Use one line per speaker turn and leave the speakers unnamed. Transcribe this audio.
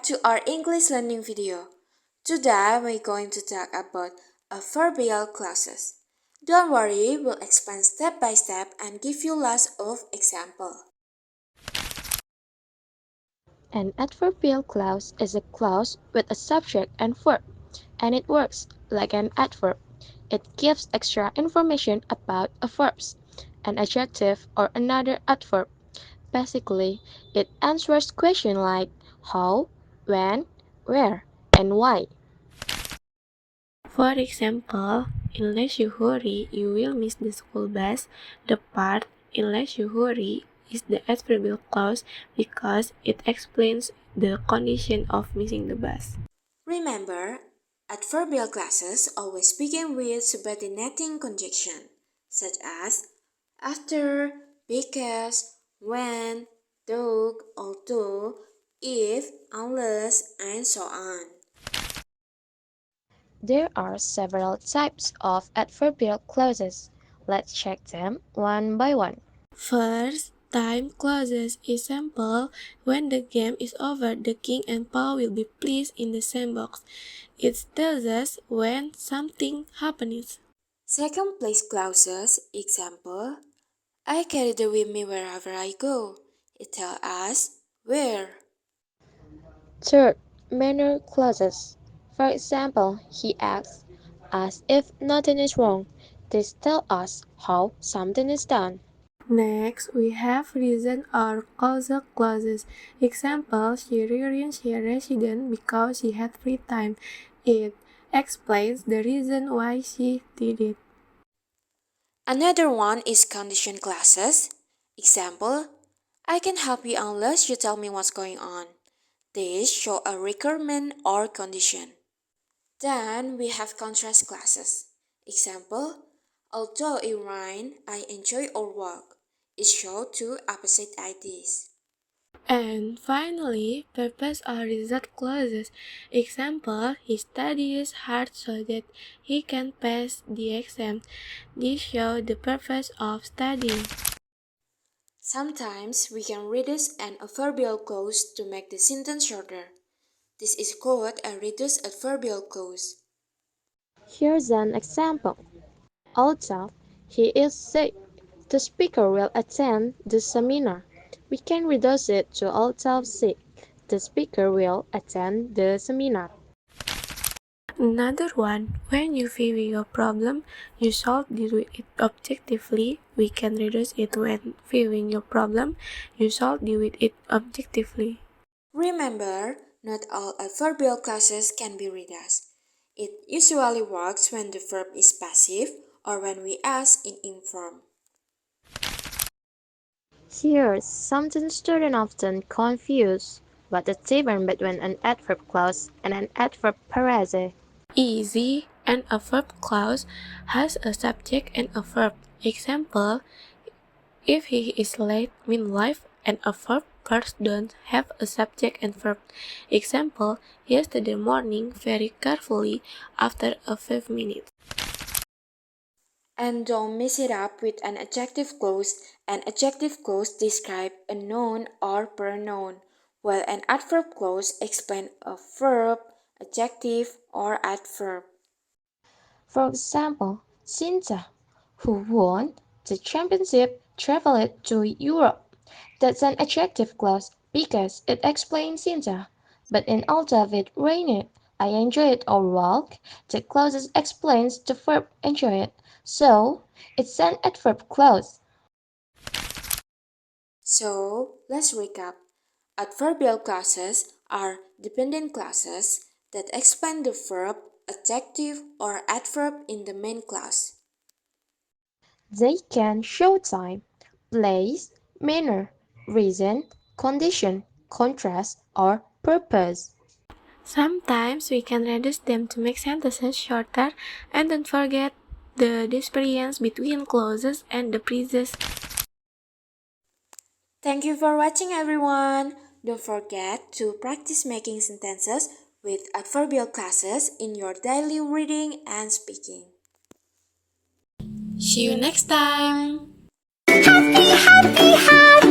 to our English learning video. Today we're going to talk about adverbial clauses. Don't worry, we'll explain step by step and give you lots of examples.
An adverbial clause is a clause with a subject and verb, and it works like an adverb. It gives extra information about a verb, an adjective, or another adverb. Basically, it answers questions like how, when, where, and why.
For example, unless you hurry, you will miss the school bus. The part unless you hurry is the adverbial clause because it explains the condition of missing the bus.
Remember, adverbial clauses always begin with subordinating conjunction, such as after, because, when, though, although, if, unless, and so on.
There are several types of adverbial clauses. Let's check them one by one.
First, time clauses is simple. When the game is over, the king and pawn will be placed in the sandbox. It tells us when something happens.
Second place clauses, example, I carry the with me wherever I go. It tells us where.
Third, manner clauses. For example, he acts as if nothing is wrong. This tells us how something is done.
Next, we have reason or causal clauses. Example, she rearranged her residence because she had free time. It explains the reason why she did it.
Another one is condition clauses. Example, I can help you unless you tell me what's going on. These show a requirement or condition. Then we have contrast clauses. Example, although it rains, I enjoy our walk. It shows two opposite ideas.
And finally, purpose or result clauses. Example, he studies hard so that he can pass the exam. These show the purpose of studying.
Sometimes we can reduce an adverbial clause to make the sentence shorter. This is called a reduced adverbial clause.
Here's an example. Although he is sick, the speaker will attend the seminar. We can reduce it to although sick, the speaker will attend the seminar.
Another one, when you view your problem, you solve it objectively. We can reduce it when viewing your problem, you solve it objectively.
Remember, not all adverbial clauses can be reduced. It usually works when the verb is passive or when we ask in inform.
Here's something students often confuse. What the difference between an adverb clause and an adverb phrase?
Easy, an adverb clause has a subject and a verb. Example, if he is late mean life and a verb first don't have a subject and verb. Example, yesterday morning very carefully after a 5 minutes.
And don't mix it up with an adjective clause. An adjective clause describes a noun or pronoun, while an adverb clause explains a verb, adjective, or adverb.
For example, Cynthia, who won the championship, traveled to Europe. That's an adjective clause because it explains Cynthia. But in although it rained, I enjoyed our walk, the clause explains the verb enjoyed. So, it's an adverb clause.
So, let's recap. Adverbial clauses are dependent clauses that explain the verb, adjective, or adverb in the main clause.
They can show time, place, manner, reason, condition, contrast, or purpose.
Sometimes we can reduce them to make sentences shorter, and don't forget the difference between clauses and the phrases.
Thank you for watching, everyone. Don't forget to practice making sentences with adverbial clauses in your daily reading and speaking.
See you next time!
Happy, happy, happy.